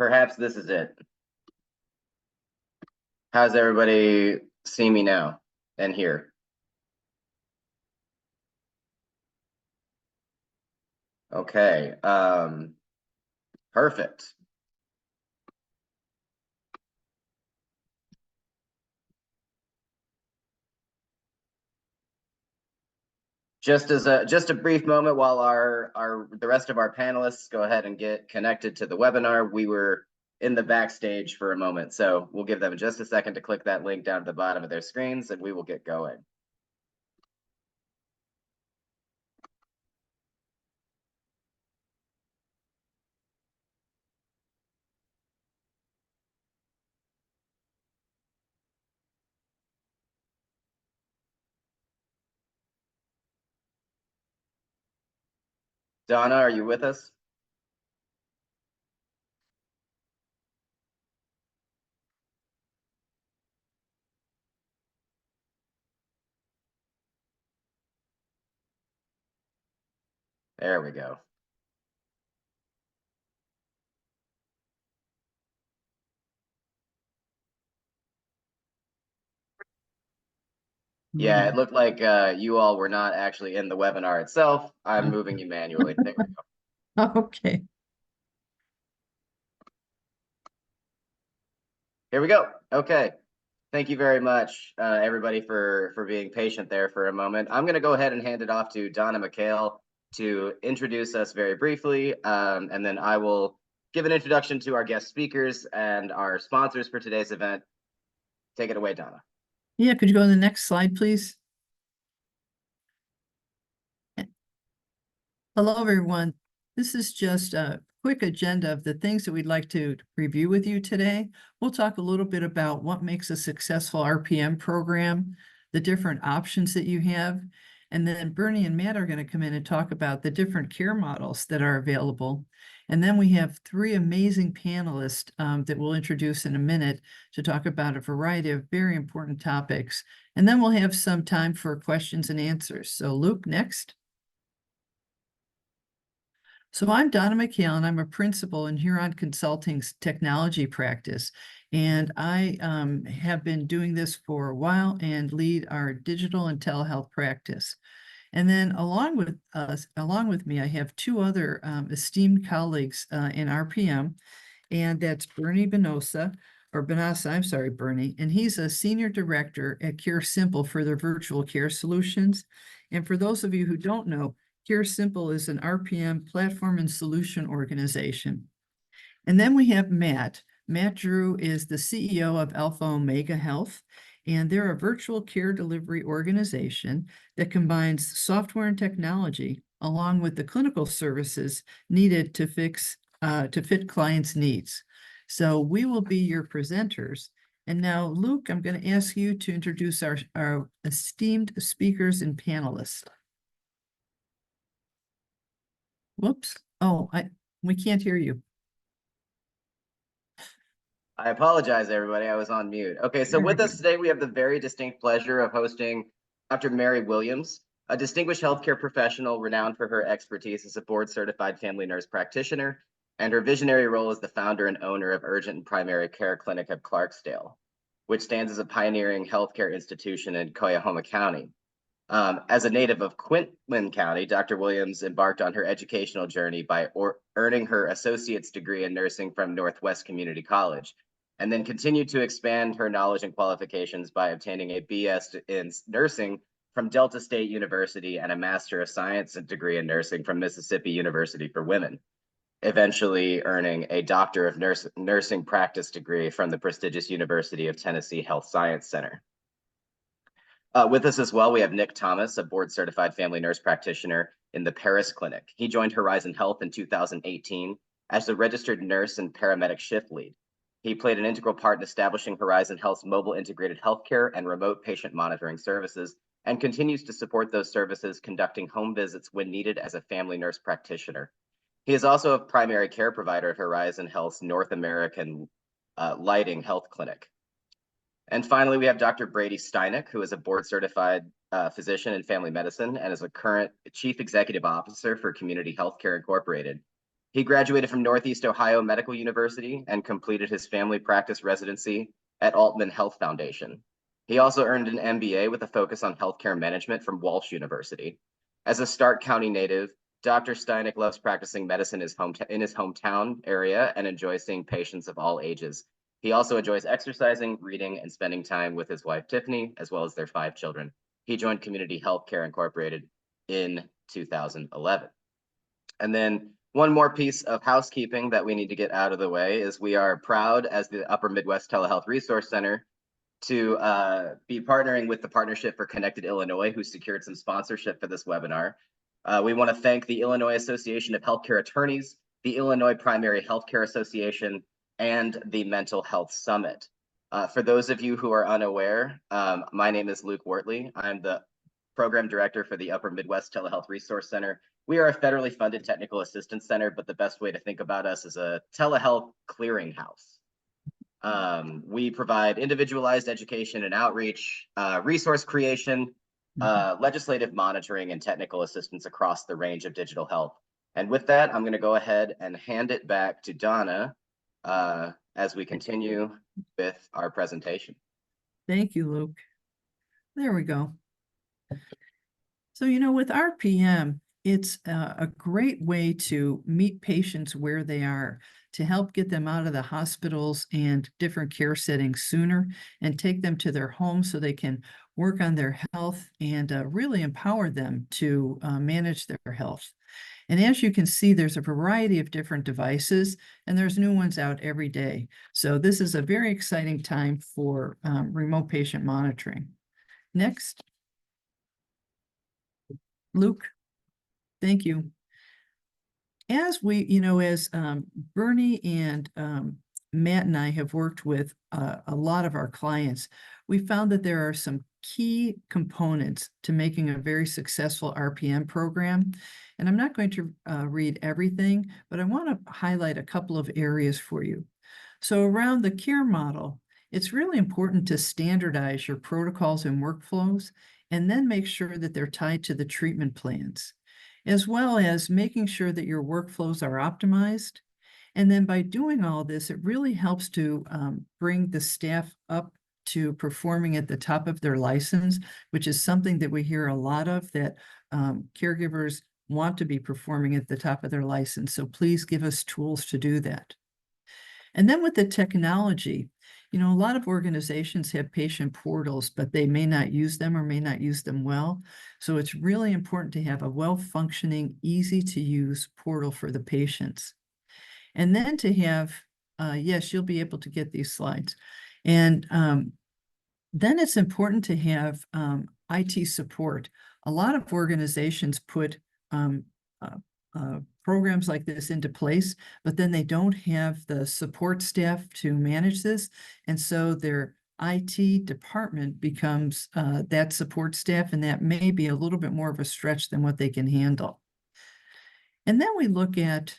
Perhaps this is it. How's everybody see me now and hear? Okay, perfect. Just a brief moment while the rest of our panelists go ahead and get connected to the webinar. We were in the backstage for a moment, so we'll give them just a second to click that link down at the bottom of their screens, and we will get going. Donna, are you with us? There we go. Yeah, it looked like you all were not actually in the webinar itself. I'm moving you manually. There we go. Okay. Here we go. Okay. Thank you very much, everybody, for being patient there for a moment. I'm going to go ahead and hand it off to Donna McHale to introduce us very briefly, and then I will give an introduction to our guest speakers and our sponsors for today's event. Take it away, Donna. Yeah, could you go to the next slide, please? Hello, everyone. This is just a quick agenda of the things that we'd like to review with you today. We'll talk a little bit about what makes a successful RPM program, the different options that you have, and then Bernie and Matt are going to come in and talk about the different care models that are available. And then we have three amazing panelists that we'll introduce in a minute to talk about a variety of very important topics. And then we'll have some time for questions and answers. So Luke, next. So I'm Donna McHale, and I'm a principal in Huron Consulting's technology practice. And I have been doing this for a while and lead our digital and telehealth practice. And then along with me, I have two other esteemed colleagues in RPM, and that's Bernie Benassa, I'm sorry, Bernie, and he's a senior director at CareSimple for their virtual care solutions. And for those of you who don't know, CareSimple is an RPM platform and solution organization. And then we have Matt. Matt Drew is the CEO of Alpha Omega Health, and they're a virtual care delivery organization that combines software and technology along with the clinical services needed to fit clients' needs. So we will be your presenters. And now, Luke, I'm going to ask you to introduce our esteemed speakers and panelists. Whoops. Oh, we can't hear you. I apologize, everybody. I was on mute. Okay, so with us today, we have the very distinct pleasure of hosting Dr. Mary Williams, a distinguished healthcare professional renowned for her expertise as a board-certified family nurse practitioner and her visionary role as the founder and owner of Urgent and Primary Care Clinic of Clarksdale, which stands as a pioneering healthcare institution in Cuyahoga County. As a native of Quitman County, Dr. Williams embarked on her educational journey by earning her associate's degree in nursing from Northwest Community College, and then continued to expand her knowledge and qualifications by obtaining a BS in nursing from Delta State University and a Master of Science degree in nursing from Mississippi University for Women, eventually earning a Doctor of Nursing Practice degree from the prestigious University of Tennessee Health Science Center. With us as well, we have Nick Thomas, a board-certified family nurse practitioner in the Paris Clinic. He joined Horizon Health in 2018 as the registered nurse and paramedic shift lead. He played an integral part in establishing Horizon Health's mobile integrated healthcare and remote patient monitoring services, and continues to support those services, conducting home visits when needed as a family nurse practitioner. He is also a primary care provider at Horizon Health's North American Lighting Health Clinic. And finally, we have Dr. Brady Steineck, who is a board-certified physician in family medicine and is a current chief executive officer for Community Healthcare Incorporated. He graduated from Northeast Ohio Medical University and completed his family practice residency at Altman Health Foundation. He also earned an MBA with a focus on healthcare management from Walsh University. As a Stark County native, Dr. Steineck loves practicing medicine in his hometown area and enjoys seeing patients of all ages. He also enjoys exercising, reading, and spending time with his wife, Tiffany, as well as their 5 children. He joined Community Healthcare Incorporated in 2011. And then one more piece of housekeeping that we need to get out of the way is we are proud as the Upper Midwest Telehealth Resource Center to be partnering with the Partnership for Connected Illinois, who secured some sponsorship for this webinar. We want to thank the Illinois Association of Healthcare Attorneys, the Illinois Primary Healthcare Association, and the Mental Health Summit. For those of you who are unaware, my name is Luke Wortley. I'm the Program Director for the Upper Midwest Telehealth Resource Center. We are a federally funded technical assistance center, but the best way to think about us is a telehealth clearinghouse. We provide individualized education and outreach, resource creation, legislative monitoring, and technical assistance across the range of digital health. And with that, I'm going to go ahead and hand it back to Donna as we continue with our presentation. Thank you, Luke. There we go. So, with RPM, it's a great way to meet patients where they are, to help get them out of the hospitals and different care settings sooner and take them to their homes so they can work on their health and really empower them to manage their health. And as you can see, there's a variety of different devices, and there's new ones out every day. So this is a very exciting time for remote patient monitoring. Next. Luke, thank you. As we, as Bernie and Matt and I have worked with a lot of our clients, we found that there are some key components to making a very successful RPM program. And I'm not going to read everything, but I want to highlight a couple of areas for you. So around the care model, it's really important to standardize your protocols and workflows, and then make sure that they're tied to the treatment plans, as well as making sure that your workflows are optimized. And then by doing all this, it really helps to bring the staff up to performing at the top of their license, which is something that we hear a lot of, that caregivers want to be performing at the top of their license. So please give us tools to do that. And then with the technology, a lot of organizations have patient portals, but they may not use them or may not use them well. So it's really important to have a well-functioning, easy-to-use portal for the patients. And then to have, yes, you'll be able to get these slides. And then it's important to have IT support. A lot of organizations put programs like this into place, but then they don't have the support staff to manage this. And so their IT department becomes that support staff, and that may be a little bit more of a stretch than what they can handle. And then we look at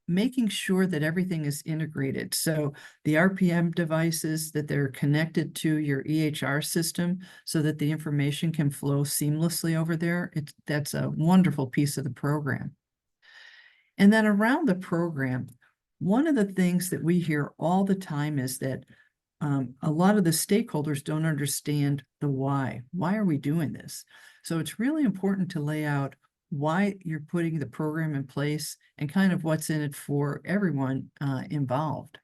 making sure that everything is integrated. So the RPM devices, that they're connected to your EHR system so that the information can flow seamlessly over there. That's a wonderful piece of the program. And then around the program, one of the things that we hear all the time is that a lot of the stakeholders don't understand the why. Why are we doing this? So it's really important to lay out why you're putting the program in place and kind of what's in it for everyone involved,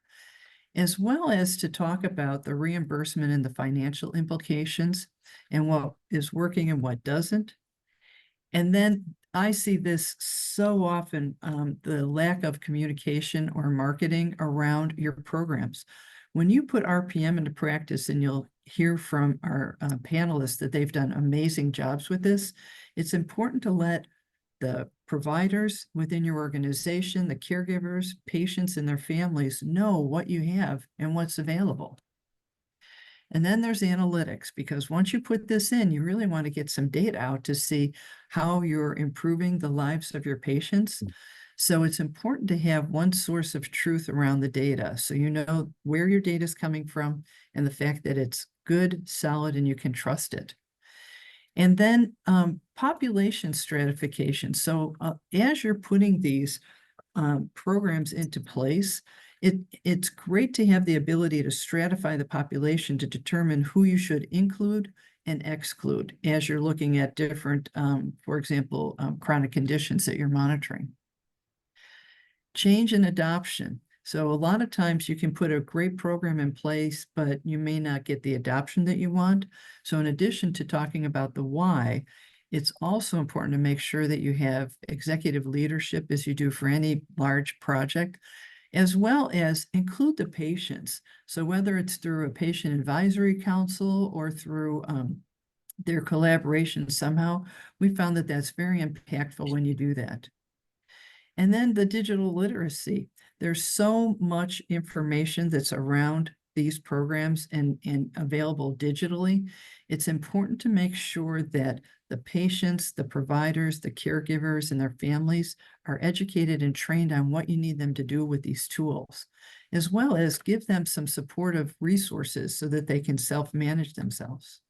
as well as to talk about the reimbursement and the financial implications and what is working and what doesn't. And then I see this so often, the lack of communication or marketing around your programs. When you put RPM into practice, and you'll hear from our panelists that they've done amazing jobs with this, it's important to let the providers within your organization, the caregivers, patients, and their families know what you have and what's available. And then there's analytics, because once you put this in, you really want to get some data out to see how you're improving the lives of your patients. So it's important to have one source of truth around the data, so you know where your data is coming from and the fact that it's good, solid, and you can trust it. And then population stratification. So as you're putting these programs into place, it's great to have the ability to stratify the population to determine who you should include and exclude as you're looking at different, for example, chronic conditions that you're monitoring. Change in adoption. So a lot of times you can put a great program in place, but you may not get the adoption that you want. So in addition to talking about the why, it's also important to make sure that you have executive leadership as you do for any large project, as well as include the patients. So whether it's through a patient advisory council or through their collaboration somehow, we found that that's very impactful when you do that. And then the digital literacy. There's so much information that's around these programs and available digitally. It's important to make sure that the patients, the providers, the caregivers, and their families are educated and trained on what you need them to do with these tools, as well as give them some supportive resources so that they can self-manage themselves.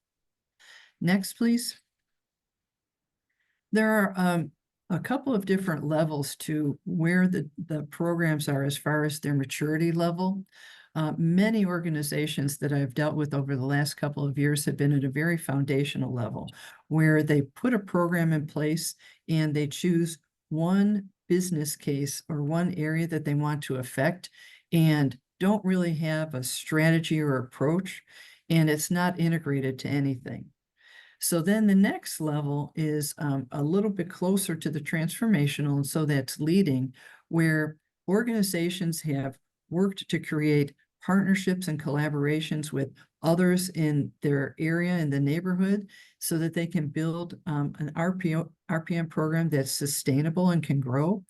Next, please. There are a couple of different levels to where the programs are as far as their maturity level. Many organizations that I've dealt with over the last couple of years have been at a very foundational level where they put a program in place and they choose one business case or one area that they want to affect and don't really have a strategy or approach, and it's not integrated to anything. So then the next level is a little bit closer to the transformational, and so that's leading, where organizations have worked to create partnerships and collaborations with others in their area, in the neighborhood, so that they can build an RPM program that's sustainable and can grow.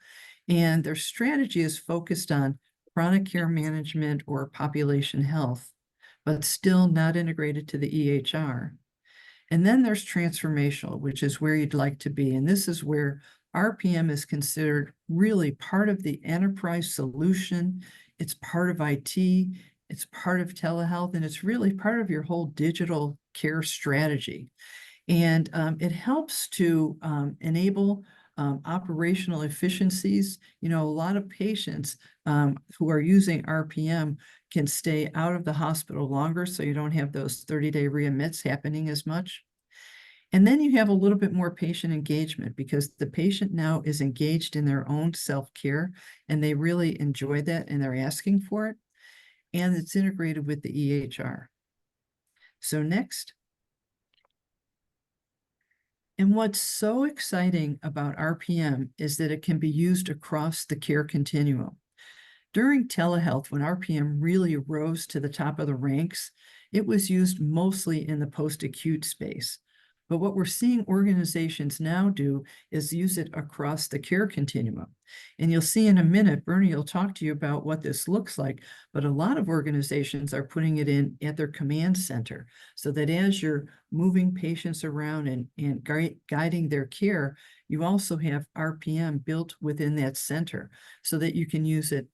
And their strategy is focused on chronic care management or population health, but still not integrated to the EHR. And then there's transformational, which is where you'd like to be. And this is where RPM is considered really part of the enterprise solution. It's part of IT, it's part of telehealth, and it's really part of your whole digital care strategy. And it helps to enable operational efficiencies. You know, a lot of patients who are using RPM can stay out of the hospital longer, so you don't have those 30-day readmits happening as much. And then you have a little bit more patient engagement because the patient now is engaged in their own self-care and they really enjoy that and they're asking for it. And it's integrated with the EHR. So next. And what's so exciting about RPM is that it can be used across the care continuum. During telehealth, when RPM really rose to the top of the ranks, it was used mostly in the post-acute space. But what we're seeing organizations now do is use it across the care continuum. And you'll see in a minute, Bernie will talk to you about what this looks like, but a lot of organizations are putting it in at their command center so that as you're moving patients around and guiding their care, you also have RPM built within that center so that you can use it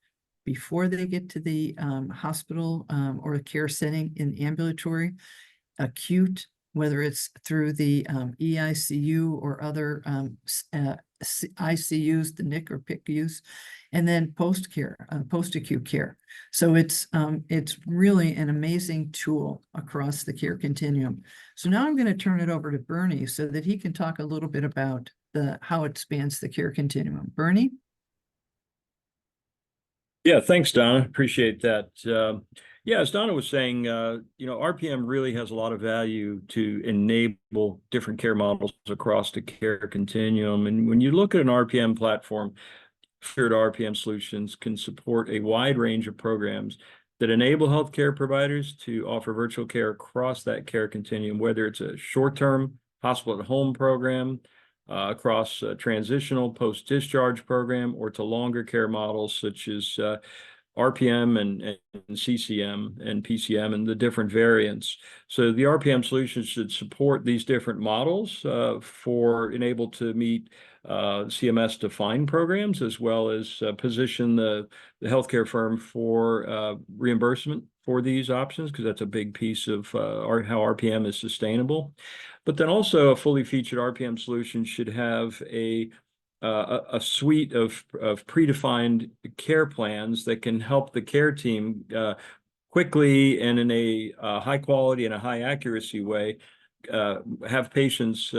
before they get to the hospital or a care setting in ambulatory, acute, whether it's through the EICU or other ICUs, the NIC or PICUs, and then post-care, post-acute care. So it's really an amazing tool across the care continuum. So now I'm going to turn it over to Bernie so that he can talk a little bit about how it spans the care continuum. Bernie? Yeah, thanks, Donna. Appreciate that. Yeah, as Donna was saying, RPM really has a lot of value to enable different care models across the care continuum. And when you look at an RPM platform, Shared RPM solutions can support a wide range of programs that enable healthcare providers to offer virtual care across that care continuum, whether it's a short-term hospital at home program, across a transitional post-discharge program, or to longer care models such as RPM and CCM and PCM and the different variants. So the RPM solution should support these different models for enable to meet CMS defined programs, as well as position the healthcare firm for reimbursement for these options, because that's a big piece of how RPM is sustainable. But then also a fully featured RPM solution should have a a suite of predefined care plans that can help the care team quickly and in a high quality and a high accuracy way have patients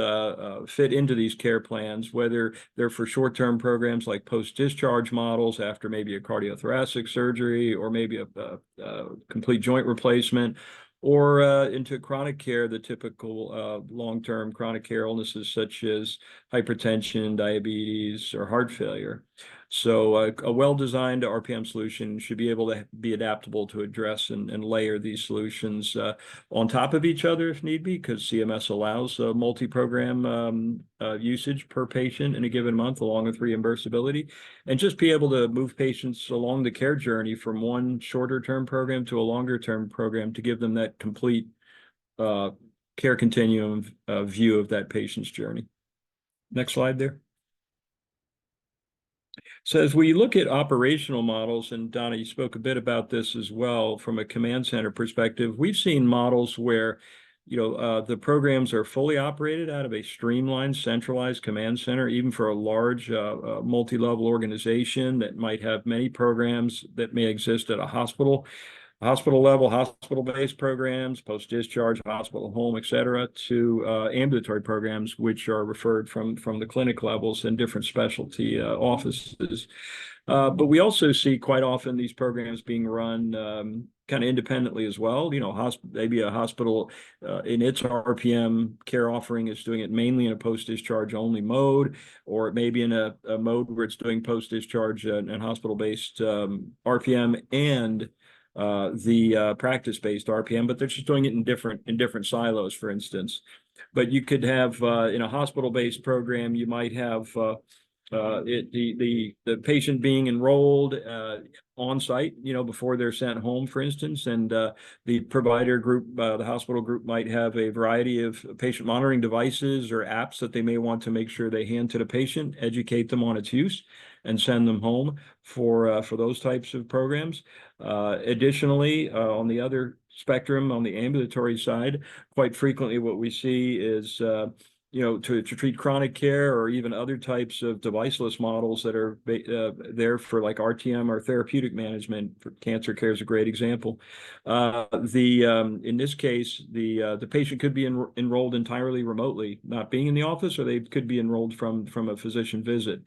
fit into these care plans, whether they're for short-term programs like post-discharge models after maybe a cardiothoracic surgery or maybe a complete joint replacement, or into chronic care, the typical long-term chronic care illnesses such as hypertension, diabetes, or heart failure. So a well-designed RPM solution should be able to be adaptable to address and layer these solutions on top of each other if need be, because CMS allows multi-program usage per patient in a given month along with reimbursability, and just be able to move patients along the care journey from one shorter term program to a longer term program to give them that complete care continuum view of that patient's journey. Next slide there. So as we look at operational models, and Donna, you spoke a bit about this as well from a command center perspective, we've seen models where, the programs are fully operated out of a streamlined, centralized command center, even for a large multi-level organization that might have many programs that may exist at a hospital level, hospital-based programs, post-discharge, hospital home, et cetera, to ambulatory programs, which are referred from the clinic levels and different specialty offices. But we also see quite often these programs being run kind of independently as well. Maybe a hospital in its RPM care offering is doing it mainly in a post-discharge only mode, or it may be in a mode where it's doing post-discharge and hospital-based RPM and the practice-based RPM, but they're just doing it in different silos, for instance. But you could have in a hospital-based program, you might have the patient being enrolled on site, before they're sent home, for instance, and the provider group, the hospital group might have a variety of patient monitoring devices or apps that they may want to make sure they hand to the patient, educate them on its use, and send them home for those types of programs. Additionally, on the other spectrum, on the ambulatory side, quite frequently what we see is to treat chronic care or even other types of deviceless models that are there for like RTM or therapeutic management. For cancer care is a great example. In this case, the patient could be enrolled entirely remotely, not being in the office, or they could be enrolled from a physician visit.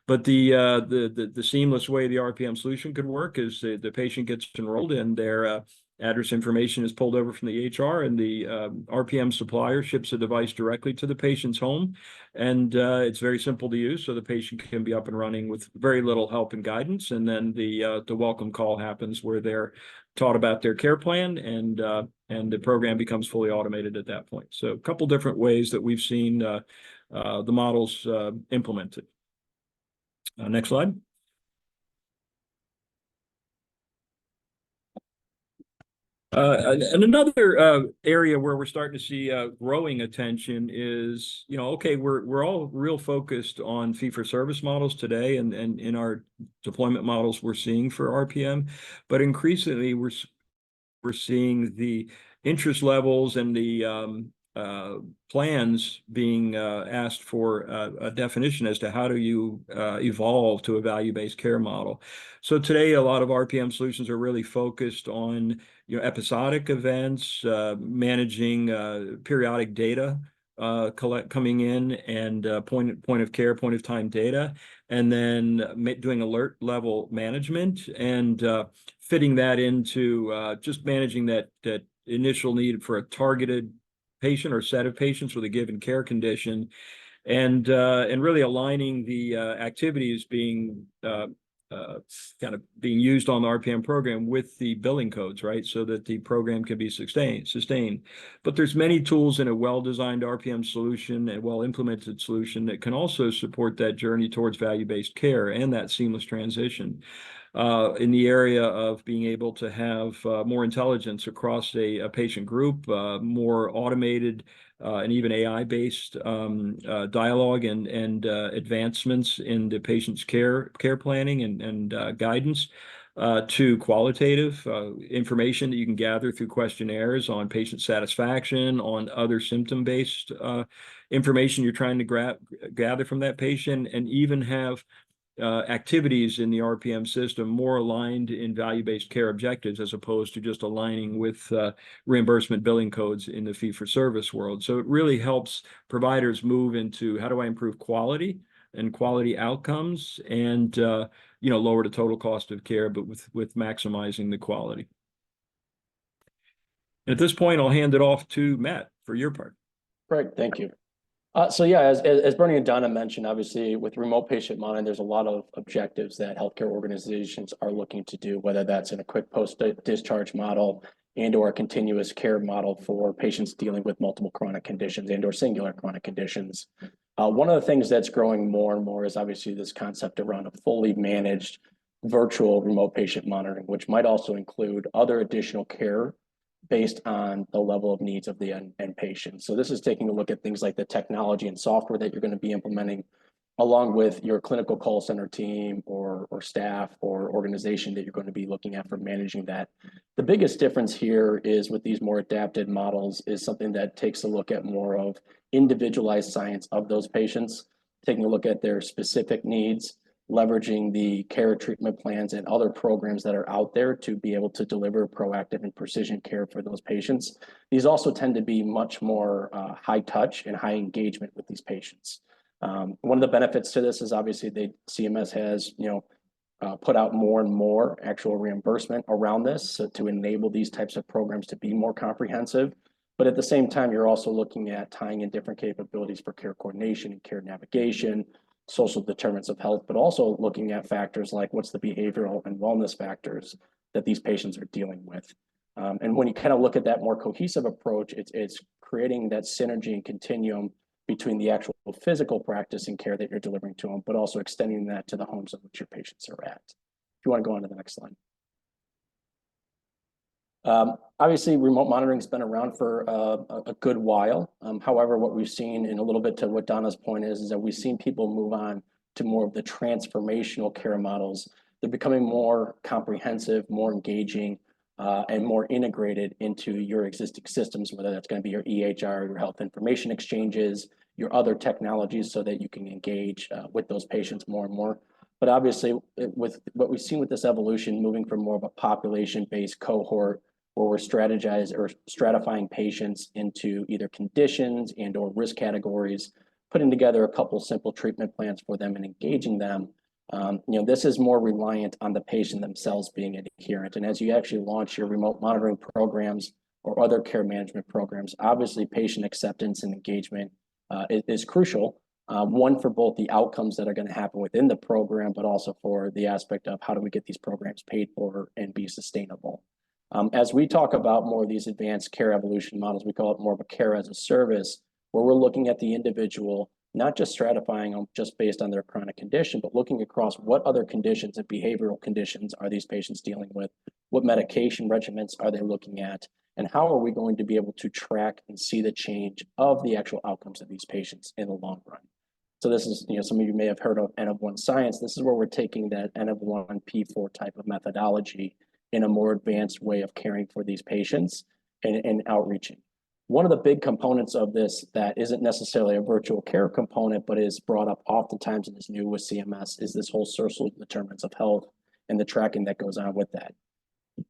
But the seamless way the RPM solution could work is the patient gets enrolled and their address information is pulled over from the EHR, and the RPM supplier ships a device directly to the patient's home. And it's very simple to use, so the patient can be up and running with very little help and guidance. And then the welcome call happens where they're taught about their care plan, and the program becomes fully automated at that point. So a couple different ways that we've seen the models implemented. Next slide. And another area where we're starting to see growing attention is, okay, we're all real focused on fee-for-service models today, and in our deployment models we're seeing for RPM, but increasingly we're seeing the interest levels and the plans being asked for a definition as to how do you evolve to a value-based care model. So today, a lot of RPM solutions are really focused on episodic events, managing periodic data coming in, and point of care, point of time data, and then doing alert level management and fitting that into just managing that initial need for a targeted patient or set of patients with a given care condition, and really aligning the activities being kind of being used on the RPM program with the billing codes, right? So that the program can be sustained. But there's many tools in a well-designed RPM solution, a well-implemented solution that can also support that journey towards value-based care and that seamless transition. In the area of being able to have more intelligence across a patient group, more automated and even AI-based dialogue and advancements in the patient's care planning and guidance, to qualitative information that you can gather through questionnaires on patient satisfaction, on other symptom-based information you're trying to gather from that patient, and even have activities in the RPM system more aligned in value-based care objectives as opposed to just aligning with reimbursement billing codes in the fee-for-service world. So it really helps providers move into how do I improve quality and quality outcomes and lower the total cost of care, but with maximizing the quality. And at this point, I'll hand it off to Matt for your part. Great, thank you. So yeah, as Bernie and Donna mentioned, obviously with remote patient monitoring, there's a lot of objectives that healthcare organizations are looking to do, whether that's in a quick post-discharge model and/or a continuous care model for patients dealing with multiple chronic conditions and/or singular chronic conditions. One of the things that's growing more and more is obviously this concept around a fully managed virtual remote patient monitoring, which might also include other additional care based on the level of needs of the end patient. So this is taking a look at things like the technology and software that you're going to be implementing, along with your clinical call center team or staff or organization that you're going to be looking at for managing that. The biggest difference here is with these more adapted models is something that takes a look at more of individualized science of those patients, taking a look at their specific needs, leveraging the care treatment plans and other programs that are out there to be able to deliver proactive and precision care for those patients. These also tend to be much more high touch and high engagement with these patients. One of the benefits to this is obviously CMS has put out more and more actual reimbursement around this, so to enable these types of programs to be more comprehensive. But at the same time, you're also looking at tying in different capabilities for care coordination and care navigation, social determinants of health, but also looking at factors like what's the behavioral and wellness factors that these patients are dealing with. And when you kind of look at that more cohesive approach, it's creating that synergy and continuum between the actual physical practice and care that you're delivering to them, but also extending that to the homes in which your patients are at. If you want to go on to the next slide. Obviously, remote monitoring has been around for a good while. However, what we've seen, and a little bit to what Donna's point is that we've seen people move on to more of the transformational care models. They're becoming more comprehensive, more engaging, and more integrated into your existing systems, whether that's going to be your EHR, your health information exchanges, your other technologies, so that you can engage with those patients more and more. But obviously, with what we've seen with this evolution, moving from more of a population-based cohort, where we're stratifying patients into either conditions and or risk categories, putting together a couple simple treatment plans for them and engaging them. This is more reliant on the patient themselves being adherent. And as you actually launch your remote monitoring programs or other care management programs, obviously patient acceptance and engagement is crucial. One, for both the outcomes that are going to happen within the program, but also for the aspect of how do we get these programs paid for and be sustainable. As we talk about more of these advanced care evolution models, we call it more of a care as a service, where we're looking at the individual, not just stratifying them just based on their chronic condition, but looking across what other conditions and behavioral conditions are these patients dealing with, what medication regimens are they looking at, and how are we going to be able to track and see the change of the actual outcomes of these patients in the long run. So this is, some of you may have heard of N of 1 science. This is where we're taking that N of 1 P4 type of methodology in a more advanced way of caring for these patients and outreaching. One of the big components of this that isn't necessarily a virtual care component, but is brought up oftentimes and is new with CMS, is this whole social determinants of health and the tracking that goes on with that.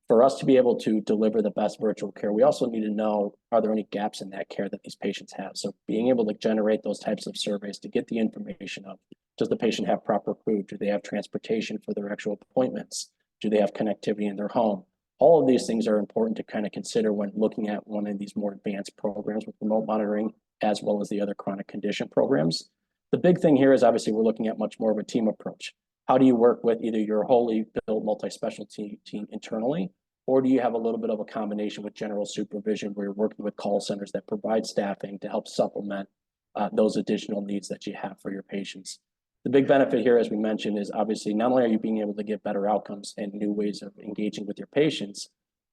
For us to be able to deliver the best virtual care, we also need to know, are there any gaps in that care that these patients have? So being able to generate those types of surveys to get the information of, does the patient have proper food? Do they have transportation for their actual appointments? Do they have connectivity in their home? All of these things are important to kind of consider when looking at one of these more advanced programs with remote monitoring, as well as the other chronic condition programs. The big thing here is obviously we're looking at much more of a team approach. How do you work with either your wholly built multi-specialty team internally, or do you have a little bit of a combination with general supervision where you're working with call centers that provide staffing to help supplement those additional needs that you have for your patients? The big benefit here, as we mentioned, is obviously not only are you being able to get better outcomes and new ways of engaging with your patients,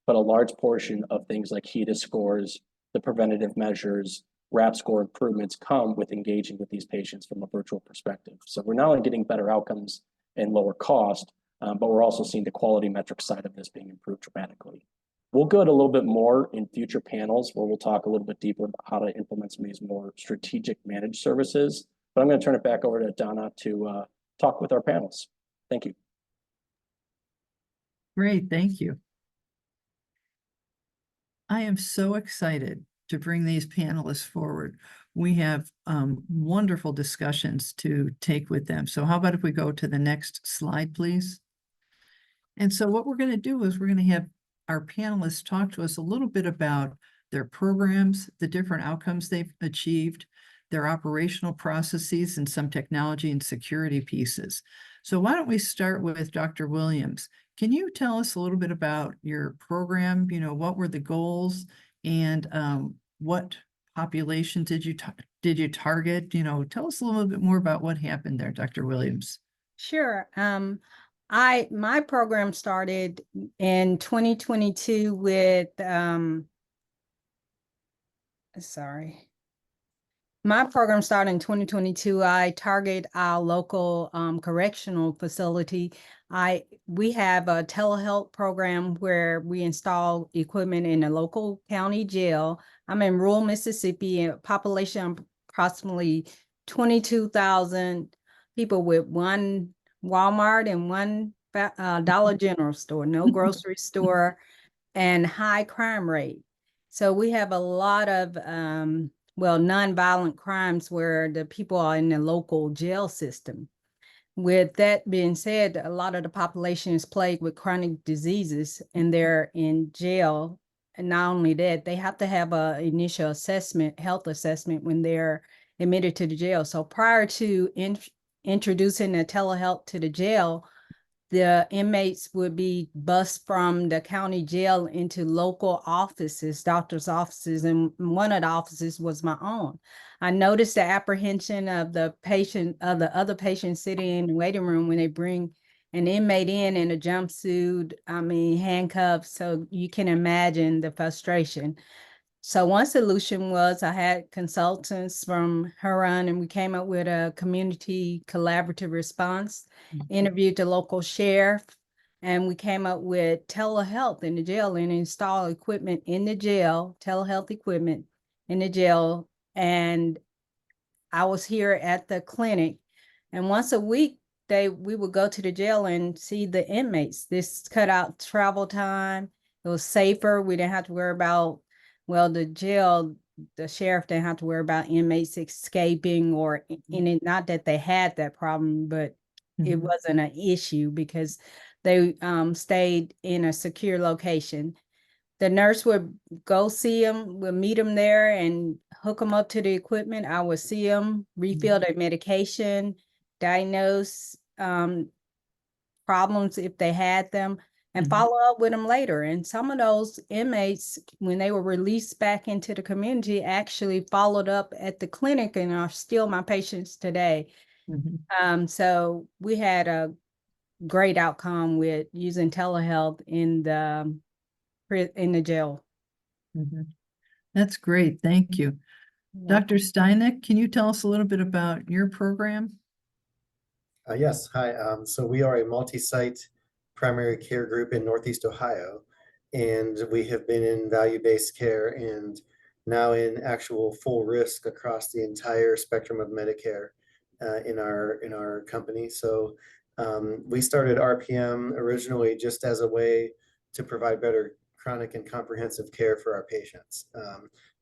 but a large portion of things like HEDIS scores, the preventative measures, RAP score improvements come with engaging with these patients from a virtual perspective. So we're not only getting better outcomes and lower cost, but we're also seeing the quality metric side of this being improved dramatically. We'll go to a little bit more in future panels where we'll talk a little bit deeper about how to implement some of these more strategic managed services. But I'm going to turn it back over to Donna to talk with our panels. Thank you. Great, thank you. I am so excited to bring these panelists forward. We have wonderful discussions to take with them. So how about if we go to the next slide, please? And so what we're going to do is we're going to have our panelists talk to us a little bit about their programs, the different outcomes they've achieved, their operational processes, and some technology and security pieces. So why don't we start with Dr. Williams? Can you tell us a little bit about your program? You know, what were the goals, and what population did you target? You know, tell us a little bit more about what happened there, Dr. Williams. Sure. My program started in 2022 with my program started in 2022. I target our local correctional facility. We have a telehealth program where we install equipment in a local county jail. I'm in rural Mississippi, a population of approximately 22,000 people with one Walmart and one Dollar General store, no grocery store, and high crime rate. So we have a lot of nonviolent crimes where the people are in the local jail system. With that being said, a lot of the population is plagued with chronic diseases and they're in jail. And not only that, they have to have an initial assessment, health assessment, when they're admitted to the jail. So prior to introducing the telehealth to the jail, the inmates would be bused from the county jail into local offices, doctor's offices, and one of the offices was my own. I noticed the apprehension of the other patients sitting in the waiting room when they bring an inmate in a jumpsuit, handcuffs, so you can imagine the frustration. So one solution was I had consultants from Huron, and we came up with a community collaborative response, interviewed the local sheriff, and we came up with telehealth in the jail and install equipment in the jail, telehealth equipment in the jail. And I was here at the clinic, and once a week, we would go to the jail and see the inmates. This cut out travel time. It was safer. We didn't have to worry about, the sheriff didn't have to worry about inmates escaping or in it. Not that they had that problem, but it wasn't an issue because they stayed in a secure location. The nurse would go see them, would meet them there and hook them up to the equipment. I would see them, refill their medication, diagnose problems if they had them, and follow up with them later. And some of those inmates, when they were released back into the community, actually followed up at the clinic and are still my patients today. So we had a great outcome with using telehealth in the jail. That's great. Thank you. Dr. Steineck, can you tell us a little bit about your program? Yes, hi. So we are a multi-site primary care group in Northeast Ohio, and we have been in value-based care and now in actual full risk across the entire spectrum of Medicare in our company. So we started RPM originally just as a way to provide better chronic and comprehensive care for our patients.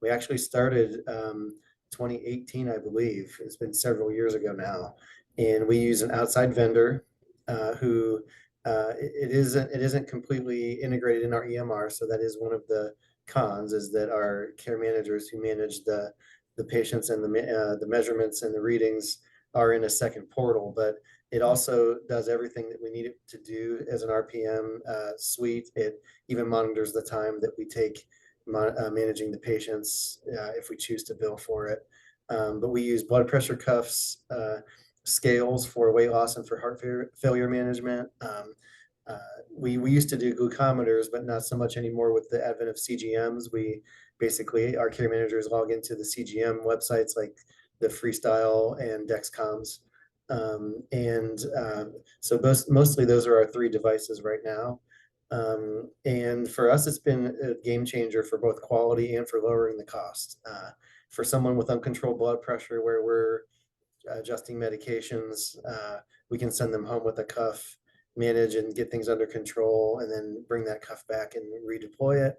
We actually started 2018, I believe. It's been several years ago now. And we use an outside vendor who it isn't completely integrated in our EMR. So that is one of the cons, is that our care managers who manage the patients and the measurements and the readings are in a second portal, but it also does everything that we need it to do as an RPM suite. It even monitors the time that we take managing the patients if we choose to bill for it. But we use blood pressure cuffs, scales for weight loss and for heart failure management. We used to do glucometers, but not so much anymore with the advent of CGMs. Our care managers log into the CGM websites like the Freestyle and Dexcoms. So mostly those are our three devices right now. And for us, it's been a game changer for both quality and for lowering the cost. For someone with uncontrolled blood pressure, where we're adjusting medications, we can send them home with a cuff, manage and get things under control, and then bring that cuff back and redeploy it.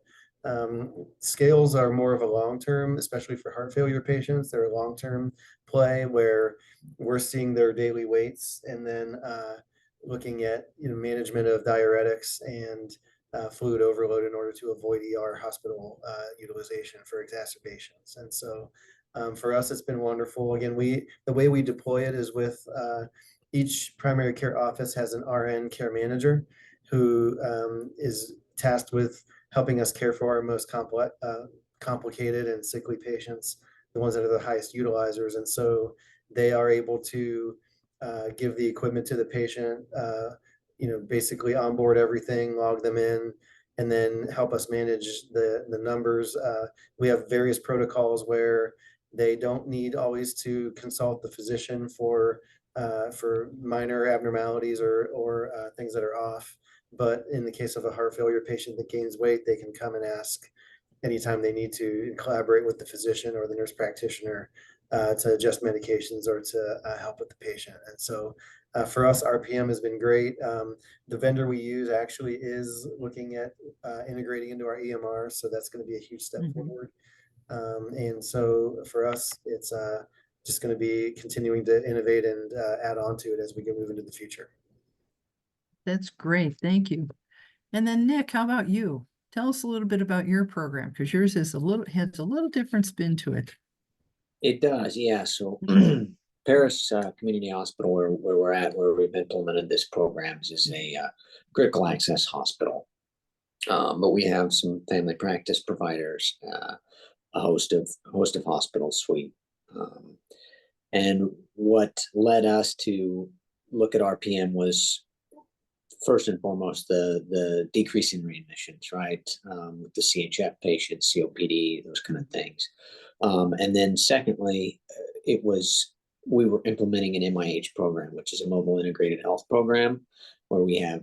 Scales are more of a long-term, especially for heart failure patients. They're a long-term play where we're seeing their daily weights and then looking at management of diuretics and fluid overload in order to avoid ER hospital utilization for exacerbations. And so for us, it's been wonderful. Again, the way we deploy it is with each primary care office has an RN care manager who is tasked with helping us care for our most complicated and sickly patients, the ones that are the highest utilizers. And so they are able to give the equipment to the patient, basically onboard everything, log them in, and then help us manage the numbers. We have various protocols where they don't need always to consult the physician for minor abnormalities or things that are off. But in the case of a heart failure patient that gains weight, they can come and ask anytime they need to collaborate with the physician or the nurse practitioner to adjust medications or to help with the patient. And so for us, RPM has been great. The vendor we use actually is looking at integrating into our EMR. So that's going to be a huge step forward. And so for us, it's just going to be continuing to innovate and add on to it as we move into the future. That's great. Thank you. And then Nick, how about you? Tell us a little bit about your program, because yours has a little different spin to it. It does, yeah. So Paris Community Hospital, where we're at, where we've implemented this program, is a critical access hospital. But we have some family practice providers, a host of hospital suite. And what led us to look at RPM was first and foremost the decrease in readmissions, right? With the CHF patients, COPD, those kind of things. And then secondly, we were implementing an MIH program, which is a mobile integrated health program, where we have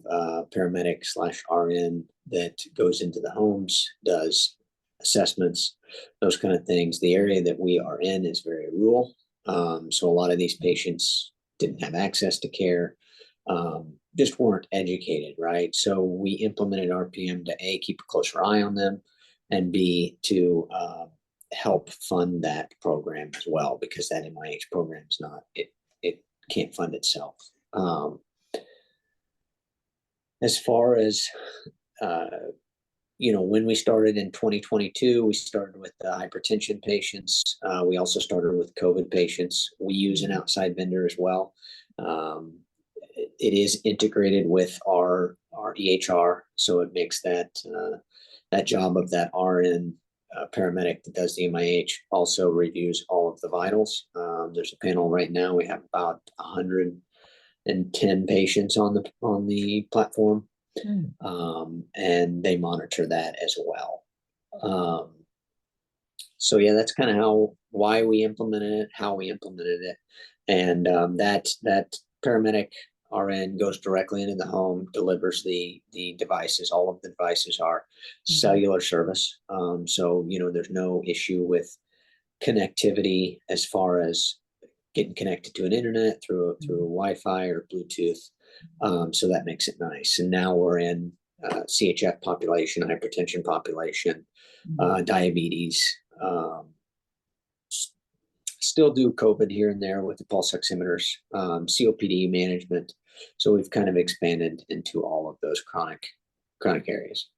paramedic/RN that goes into the homes, does assessments, those kind of things. The area that we are in is very rural. So a lot of these patients didn't have access to care, just weren't educated, right? So we implemented RPM to A, keep a closer eye on them, and B, to help fund that program as well, because that MIH program is not, it can't fund itself. As far as, when we started in 2022, we started with hypertension patients. We also started with COVID patients. We use an outside vendor as well. It is integrated with our EHR, so it makes that job of that RN paramedic that does the MIH also reviews all of the vitals. There's a panel right now. We have about 110 patients on the platform, and they monitor that as well. So yeah, that's kind of why we implemented it, how we implemented it, and that paramedic RN goes directly into the home, delivers the devices. All of the devices are cellular service. So, there's no issue with connectivity as far as getting connected to an internet through Wi-Fi or Bluetooth. So that makes it nice. And now we're in CHF population, hypertension population, diabetes, still do COVID here and there with the pulse oximeters, COPD management. So we've kind of expanded into all of those chronic areas.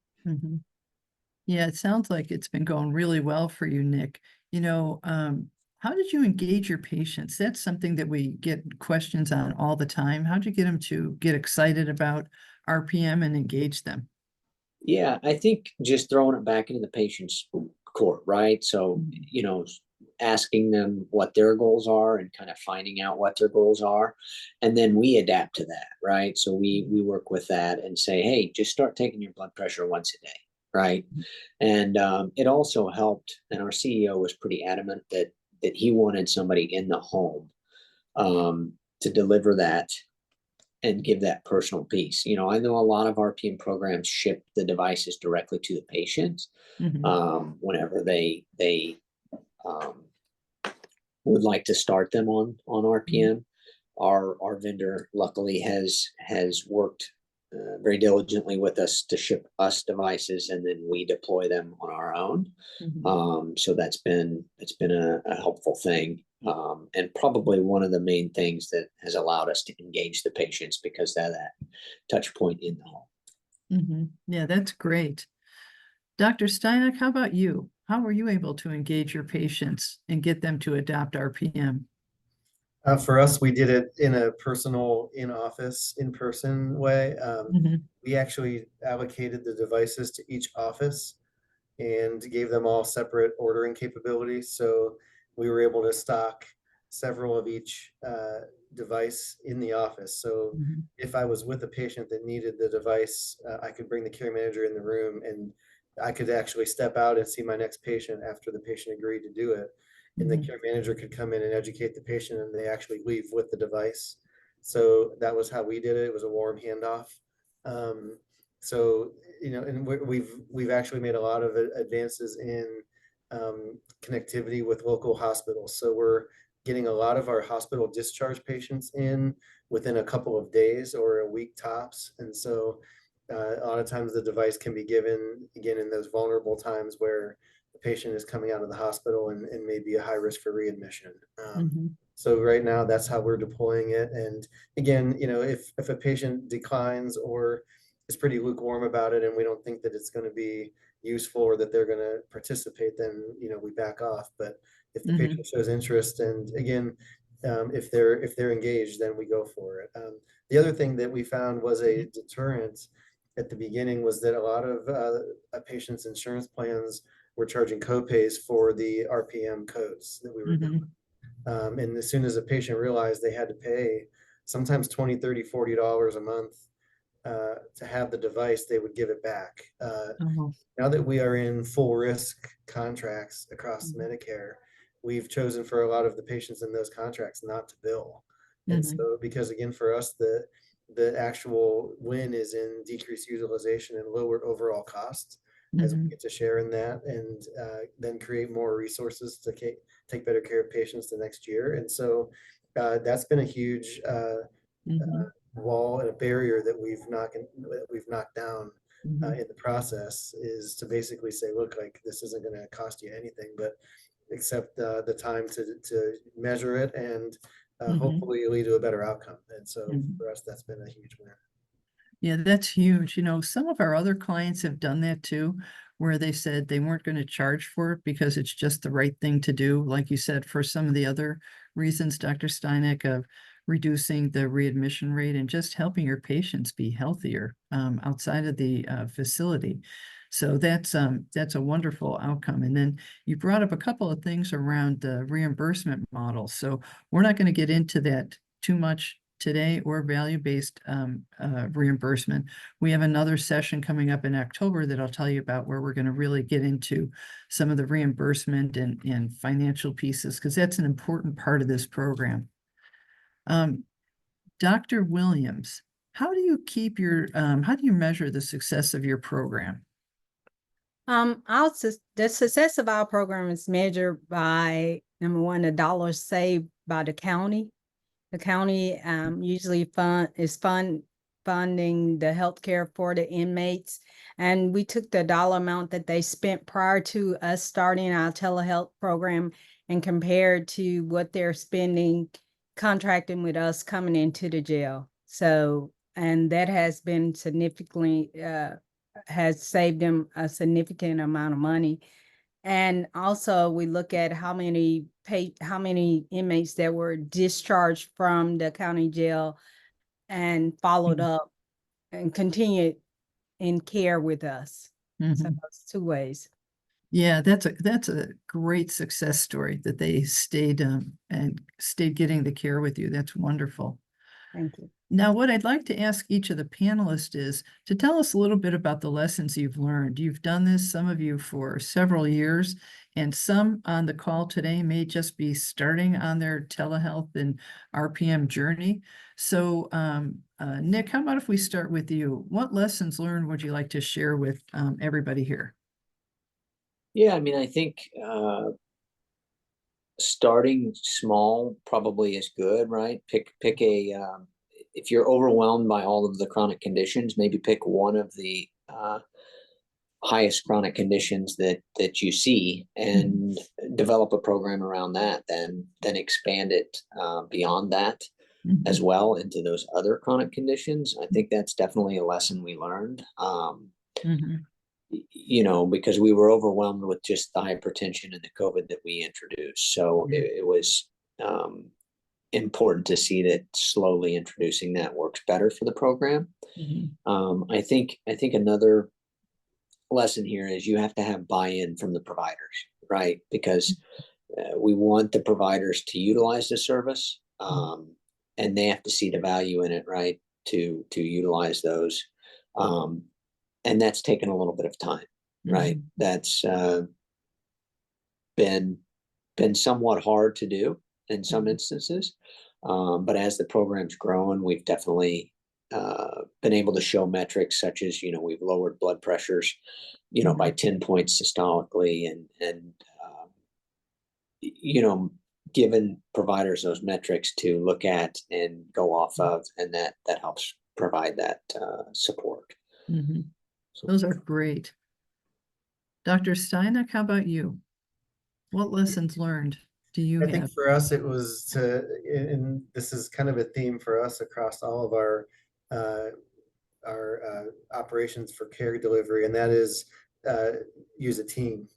Yeah, it sounds like it's been going really well for you, Nick. How did you engage your patients? That's something that we get questions on all the time. How did you get them to get excited about RPM and engage them? Yeah, I think just throwing it back into the patient's court, right? So, asking them what their goals are and kind of finding out what their goals are. And then we adapt to that, right? So we work with that and say, hey, just start taking your blood pressure once a day, right? And it also helped, and our CEO was pretty adamant that he wanted somebody in the home to deliver that and give that personal piece. You know, I know a lot of RPM programs ship the devices directly to the patients whenever they would like to start them on RPM. Our vendor luckily has worked very diligently with us to ship us devices, and then we deploy them on our own. So that's been a helpful thing, and probably one of the main things that has allowed us to engage the patients, because they're that touch point in the home. Yeah, that's great. Dr. Steineck, how about you? How were you able to engage your patients and get them to adopt RPM? For us, we did it in a personal, in-office, in-person way. We actually allocated the devices to each office and gave them all separate ordering capabilities. So we were able to stock several of each device in the office. So if I was with a patient that needed the device, I could bring the care manager in the room, and I could actually step out and see my next patient after the patient agreed to do it. And the care manager could come in and educate the patient, and they actually leave with the device. So that was how we did it. It was a warm handoff. So, you know, and we've actually made a lot of advances in connectivity with local hospitals. So we're getting a lot of our hospital discharge patients in within a couple of days or a week tops. And so a lot of times the device can be given again in those vulnerable times where the patient is coming out of the hospital and may be a high risk for readmission. So right now that's how we're deploying it. And again, you know, if a patient declines or is pretty lukewarm about it and we don't think that it's going to be useful or that they're going to participate, then, you know, we back off. But if the patient shows interest, and again, if they're engaged, then we go for it. The other thing that we found was a deterrent at the beginning was that a lot of a patient's insurance plans were charging copays for the RPM codes that we were doing. And as soon as a patient realized they had to pay sometimes $20, $30, $40 a month to have the device, they would give it back. Now that we are in full risk contracts across Medicare, we've chosen for a lot of the patients in those contracts not to bill. And so, because again, for us, the actual win is in decreased utilization and lower overall costs as we get to share in that, and then create more resources to take better care of patients the next year. And so that's been a huge wall and a barrier that we've knocked down in the process, is to basically say, look, like, this isn't going to cost you anything, but accept the time to measure it and hopefully lead to a better outcome. And so for us, that's been a huge win. Yeah, that's huge. You know, some of our other clients have done that too, where they said they weren't going to charge for it because it's just the right thing to do. Like you said, for some of the other reasons, Dr. Steineck, of reducing the readmission rate and just helping your patients be healthier outside of the facility. So that's a wonderful outcome. And then you brought up a couple of things around the reimbursement model. So we're not going to get into that too much today, or value-based reimbursement. We have another session coming up in October that I'll tell you about, where we're going to really get into some of the reimbursement and financial pieces, because that's an important part of this program. Dr. Williams, how do you keep your, how do you measure the success of your program? The success of our program is measured by, number one, the dollars saved by the county. The county usually funding the healthcare for the inmates. And we took the dollar amount that they spent prior to us starting our telehealth program and compared to what they're spending contracting with us coming into the jail. So, and that has been significantly, has saved them a significant amount of money. And also we look at how many inmates that were discharged from the county jail and followed up and continued in care with us. So those two ways. Yeah, that's a great success story, that they stayed and stayed getting the care with you. That's wonderful. Thank you. Now, what I'd like to ask each of the panelists is to tell us a little bit about the lessons you've learned. You've done this, some of you, for several years, and some on the call today may just be starting on their telehealth and RPM journey. So, Nick, how about if we start with you? What lessons learned would you like to share with everybody here? Yeah, I mean, I think starting small probably is good, right? Pick a if you're overwhelmed by all of the chronic conditions, maybe pick one of the highest chronic conditions that you see and develop a program around that. Then expand it beyond that as well into those other chronic conditions. I think that's definitely a lesson we learned. You know, because we were overwhelmed with just the hypertension and the COVID that we introduced. So it was important to see that slowly introducing that works better for the program. I think another lesson here is you have to have buy-in from the providers, right? Because we want the providers to utilize the service, and they have to see the value in it, right? To utilize those. And that's taken a little bit of time, right? That's been somewhat hard to do in some instances. But as the program's grown, we've definitely been able to show metrics such as, you know, we've lowered blood pressures, you know, by 10 points systolically, and you know, given providers those metrics to look at and go off of, and that helps provide that support. Those are great. Dr. Steineck, how about you? What lessons learned do you I have? think for us, it was to, and this is kind of a theme for us across all of our operations for care delivery, and that is use a team.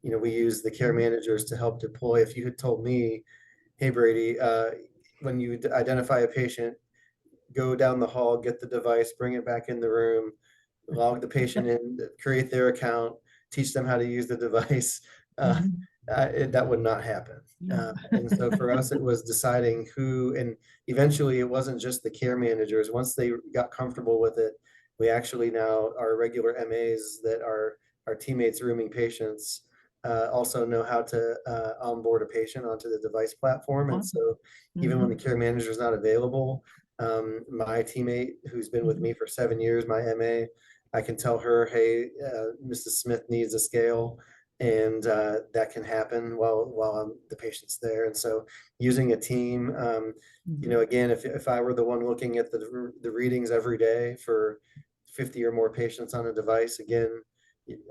You know, we use the care managers to help deploy. If you had told me, hey, Brady, when you identify a patient, go down the hall, get the device, bring it back in the room, log the patient in, create their account, teach them how to use the device, that would not happen. And so for us, it was deciding who, and eventually it wasn't just the care managers. Once they got comfortable with it, we actually now, our regular MAs that are our teammates rooming patients also know how to onboard a patient onto the device platform. And so even when the care manager is not available, my teammate who's been with me for 7 years, my MA, I can tell her, hey, Mrs. Smith needs a scale, and that can happen while the patient's there. And so using a team, you know, again, if I were the one looking at the readings every day for 50 or more patients on a device, again,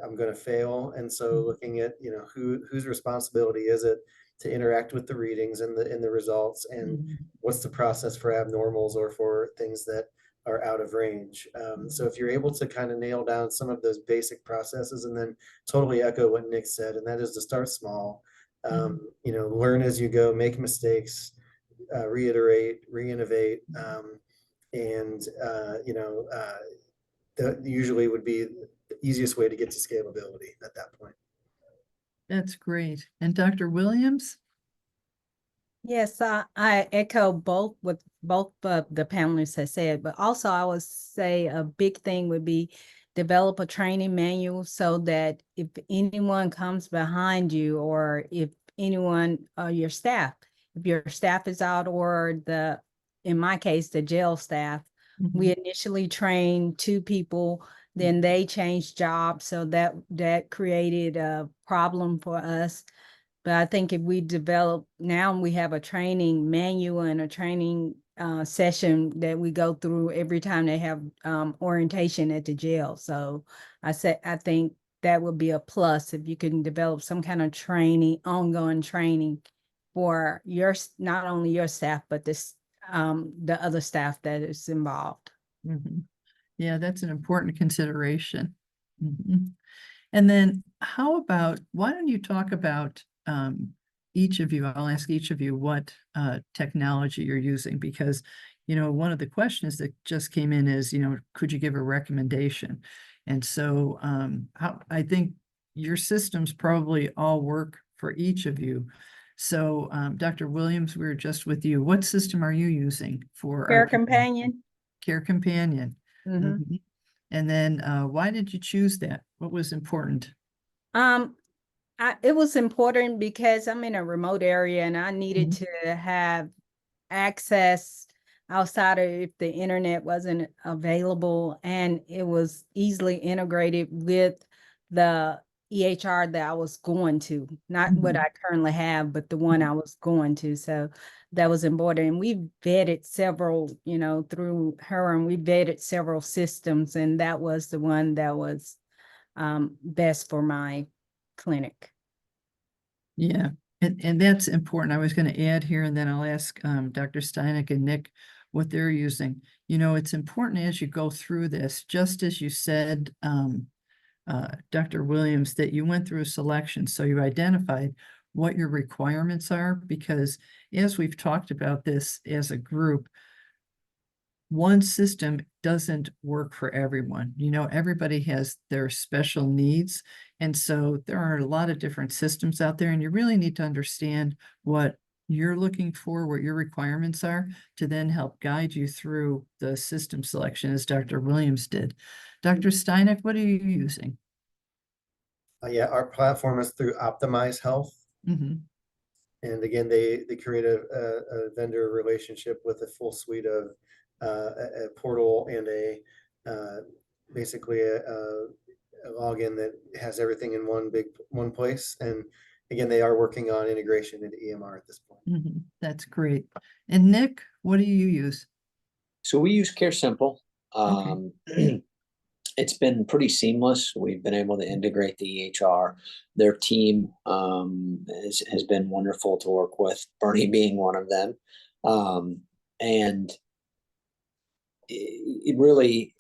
I'm going to fail. And so looking at, you know, whose responsibility is it to interact with the readings and the results, and what's the process for abnormals or for things that are out of range. So if you're able to kind of nail down some of those basic processes, and then totally echo what Nick said, and that is to start small, you know, learn as you go, make mistakes, reiterate, re-innovate, and you know, that usually would be the easiest way to get to scalability at that point. That's great. And Dr. Williams? Yes, I echo both what both of the panelists have said, but also I would say a big thing would be develop a training manual so that if anyone comes behind you, or if anyone, your staff, if your staff is out, or in my case, the jail staff, we initially trained 2 people, then they changed jobs. So that created a problem for us. But I think if we develop, now we have a training manual and a training session that we go through every time they have orientation at the jail. So I think that would be a plus if you can develop some kind of training, ongoing training for not only your staff, but the other staff that is involved. Yeah, that's an important consideration. And then how about, why don't you talk about each of you, I'll ask each of you what technology you're using, because, you know, one of the questions that just came in is, you know, could you give a recommendation? And so I think your systems probably all work for each of you. So, Dr. Williams, we were just with you. What system are you using for Care RPM? companion. Care Companion? Mhm. Mhm. And then, why did you choose that? What was important? It was important because I'm in a remote area and I needed Mhm. to have access outside of if the internet wasn't available, and it was easily integrated with the EHR that I was going to, not what Mhm. I currently have, but the one I was going to. So that was important. And we vetted several, through her, and we vetted several systems, and that was the one that was best for my clinic. Yeah, and that's important. I was going to add here, and then I'll ask Dr. Steineck and Nick what they're using. It's important as you go through this, just as you said, Dr. Williams, that you went through a selection. So you identified what your requirements are, because as we've talked about this as a group, one system doesn't work for everyone. Everybody has their special needs. And so there are a lot of different systems out there, and you really need to understand what you're looking for, what your requirements are, to then help guide you through the system selection, as Dr. Williams did. Dr. Steineck, what are you using? Yeah, our platform is through Optimize Health. Mhm. And again, they create a vendor relationship with a full suite of a portal and basically a login that has everything in one place. And again, they are working on integration into EMR at this point. Mhm. That's great. And Nick, what do you use? So we use CareSimple. Okay. It's been pretty seamless. We've been able to integrate the EHR. Their team has been wonderful to work with, Bernie being one of them. And it really,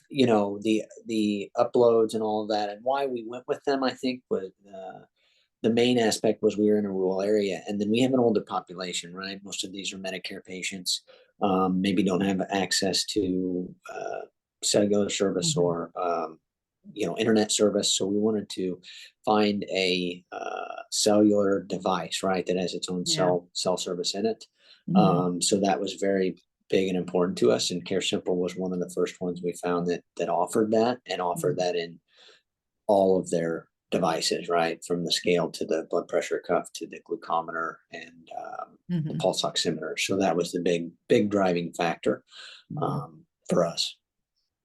the uploads and all of that, and why we went with them, I think, was the main aspect was we were in a rural area, and then we have an older population, right? Most of these are Medicare patients, maybe don't have access to cellular service Mhm. or internet service. So we wanted to find a cellular device, right, that has its own Yeah. cell service in it. Mhm. So that was very big and important to us, and CareSimple was one of the first ones we found that offered that, and offered Mhm. that in all of their devices, right? From the scale to the blood pressure cuff to the glucometer and the Mhm. pulse oximeter. So that was the big driving factor Mhm. for us.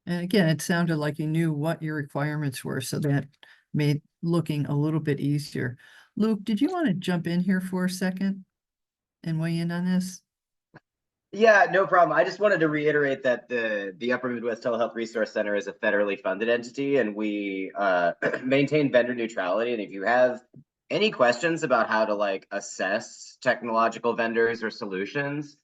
And again, it sounded like you knew what your requirements were, so that made looking a little bit easier. Luke, did you want to jump in here for a second and weigh in on this? Yeah, no problem. I just wanted to reiterate that the Upper Midwest Telehealth Resource Center is a federally funded entity, and we maintain vendor neutrality. And if you have any questions about how to assess technological vendors or solutions,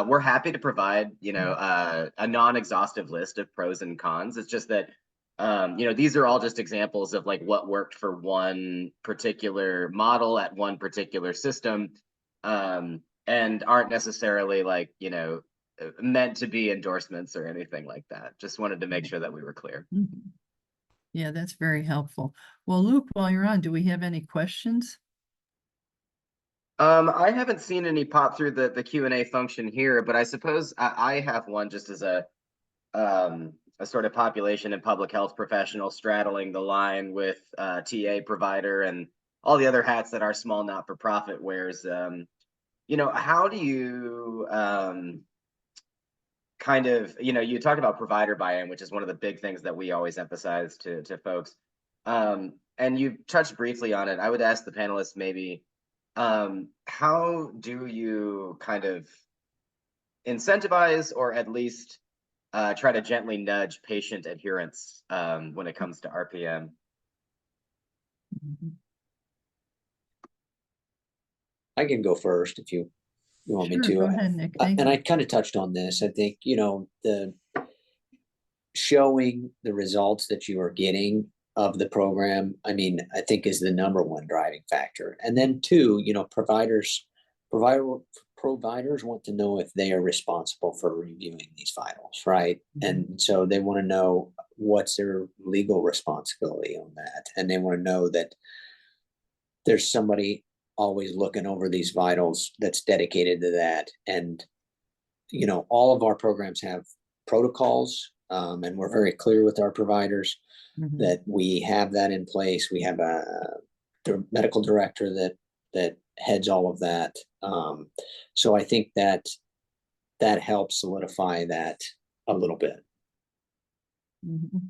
we're happy to provide a non-exhaustive list of pros and cons. It's just that these are all just examples of what worked for one particular model at one particular system. And aren't necessarily meant to be endorsements or anything like that. Just wanted to make sure that we were clear. Mhm. Yeah, that's very helpful. Well, Luke, while you're on, do we have any questions? I haven't seen any pop through the Q&A function here, but I suppose I have one just as a sort of population and public health professional straddling the line with TA provider and all the other hats that our small not-for-profit wears. How do you kind of, you talked about provider buy-in, which is one of the big things that we always emphasize to folks. And you touched briefly on it. I would ask the panelists maybe, how do you kind of incentivize or at least try to gently nudge patient adherence when it comes to RPM? Mhm. I can go first if you want me Sure, to. go ahead, Nick. Thank And you. I kind of touched on this. I think, the showing the results that you are getting of the program, I mean, I think is the number one driving factor. And then two, providers want to know if they are responsible for reviewing these finals, right? Mhm. And so they want to know what's their legal responsibility on that. And they want to know that there's somebody always looking over these vitals that's dedicated to that. And, you know, all of our programs have protocols, and we're very clear with our providers Mhm. that we have that in place. We have a medical director that heads all of that. So I think that helps solidify that a little bit. Mhm.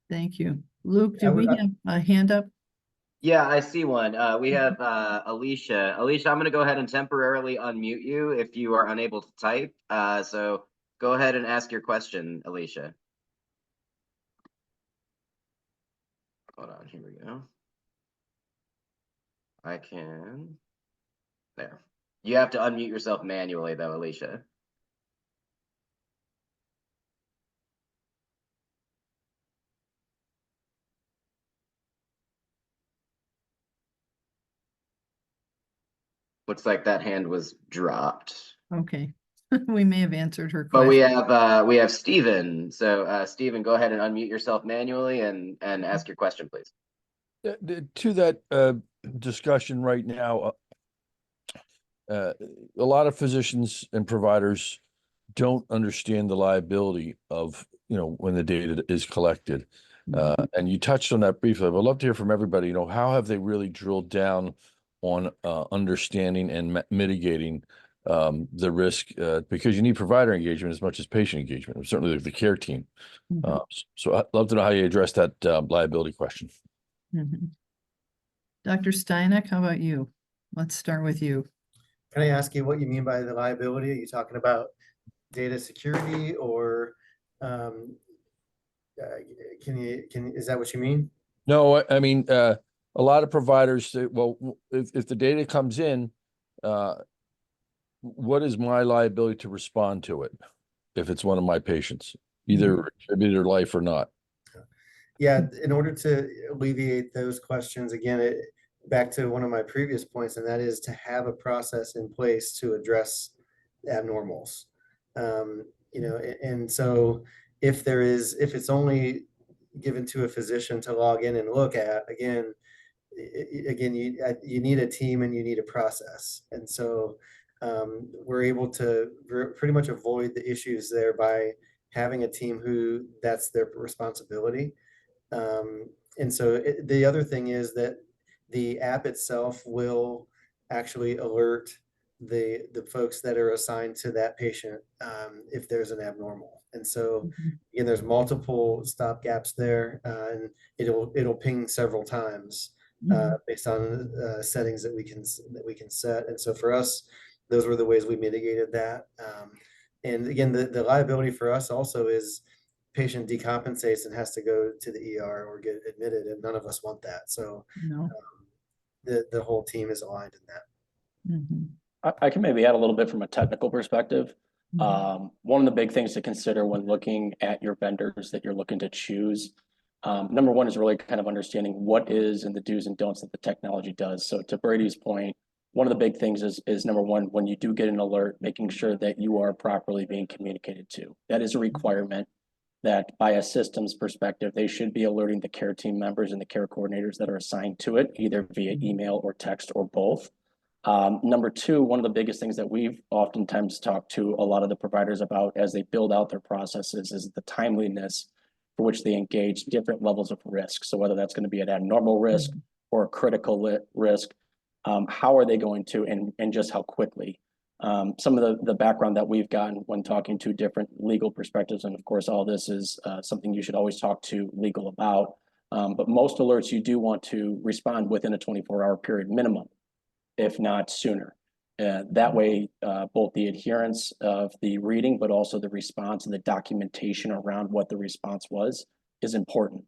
Thank you. Luke, Yeah, do we have a hand up? Yeah, I see one. We have Alicia. Alicia, I'm going to go ahead and temporarily unmute you if you are unable to type. So go ahead and ask your question, Alicia. Hold on, here we go. I can. There. You have to unmute yourself manually, though, Alicia. Looks like that hand was dropped. Okay, we may have answered her But question. we have Stephen. So Stephen, go ahead and unmute yourself manually and ask your question, please. To that discussion right now, a lot of physicians and providers don't understand the liability of, you know, when the data is collected. And you touched on that briefly. I'd love to hear from everybody, you know, how have they really drilled down on understanding and mitigating the risk, because you need provider engagement as much as patient engagement, certainly the care team. Mhm. So I'd love to know how you address that liability question. Mhm. Dr. Steineck, how about you? Let's start with you. Can I ask you what you mean by the liability? Are you talking about data security or is that what you mean? No, I mean, a lot of providers say, well, if the data comes in, what is my liability to respond to it if it's one of my patients, either attribute their life or not? Yeah, in order to alleviate those questions, again, back to one of my previous points, and that is to have a process in place to address abnormals. You know, and so if it's only given to a physician to log in and look at, again, you need a team and you need a process. And so we're able to pretty much avoid the issues there by having a team who that's their responsibility. And so the other thing is that the app itself will actually alert the folks that are assigned to that patient if there's an abnormal. And so again, there's multiple stop gaps there, and it'll ping several times based on settings that we can set. And so for us, those were the ways we mitigated that. And again, the liability for us also is patient decompensates and has to go to the ER or get admitted, and none of us want that. So No. the whole team is aligned in that. Mhm. I can maybe add a little bit from a technical perspective. Mhm. One of the big things to consider when looking at your vendors that you're looking to choose, number one is really kind of understanding what is and the do's and don'ts that the technology does. So to Brady's point, one of the big things is number one, when you do get an alert, making sure that you are properly being communicated to. That is a requirement that by a systems perspective, they should be alerting the care team members and the care coordinators that are assigned to it, either via email or text or both. Number two, one of the biggest things that we've oftentimes talked to a lot of the providers about as they build out their processes is the timeliness for which they engage different levels of risk. So whether that's going to be an abnormal risk or a critical risk, how are they going to and just how quickly? Some of the background that we've gotten when talking to different legal perspectives, and of course, all this is something you should always talk to legal about. But most alerts, you do want to respond within a 24-hour period minimum, if not sooner. That way, both the adherence of the reading, but also the response and the documentation around what the response was is important.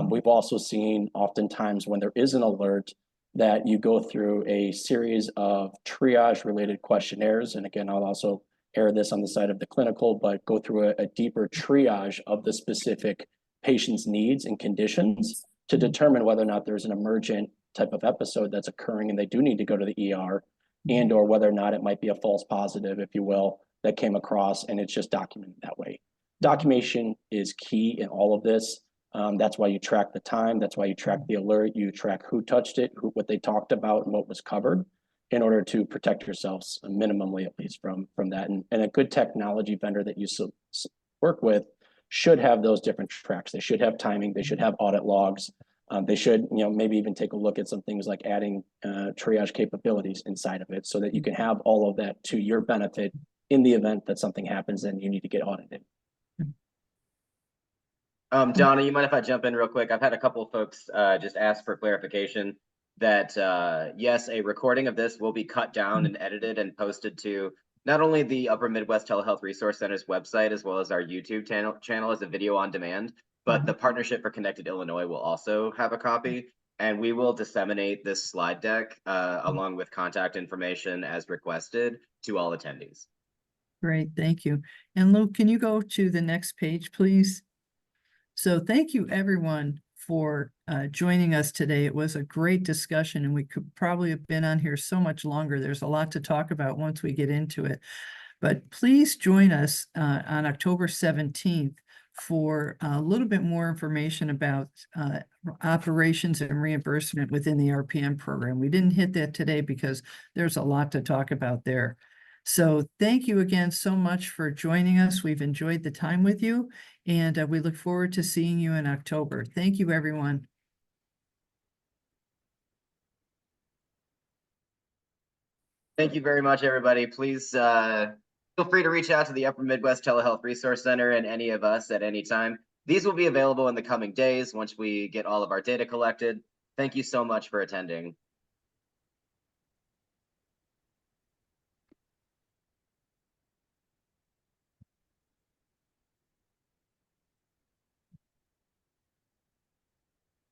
We've also seen oftentimes when there is an alert that you go through a series of triage related questionnaires. And again, I'll also air this on the side of the clinical, but go through a deeper triage of the specific patient's needs and conditions to determine whether or not there's an emergent type of episode that's occurring and they do need to go to the ER, and or whether or not it might be a false positive, if you will, that came across and it's just documented that way. Documentation is key in all of this. That's why you track the time. That's why you track the alert. You track who touched it, what they talked about, and what was covered, in order to protect yourselves minimally, at least from that. And a good technology vendor that you work with should have those different tracks. They should have timing. They should have audit logs. They should, maybe even take a look at some things like adding triage capabilities inside of it, so that you can have all of that to your benefit in the event that something happens and you need to get audited. Donna, you mind if I jump in real quick? I've had a couple of folks just ask for clarification that yes, a recording of this will be cut down and edited and posted to not only the Upper Midwest Telehealth Resource Center's website, as well as our YouTube channel as a video on demand, but the Partnership for Connected Illinois will also have a copy, and we will disseminate this slide deck along with contact information as requested to all attendees. Great, thank you. And Luke, can you go to the next page, please? So thank you, everyone, for joining us today. It was a great discussion, and we could probably have been on here so much longer. There's a lot to talk about once we get into it. But please join us on October 17th for a little bit more information about operations and reimbursement within the RPM program. We didn't hit that today because there's a lot to talk about there. So thank you again so much for joining us. We've enjoyed the time with you, and we look forward to seeing you in October. Thank you, everyone. Thank you very much, everybody. Please feel free to reach out to the Upper Midwest Telehealth Resource Center and any of us at any time. These will be available in the coming days once we get all of our data collected. Thank you so much for attending.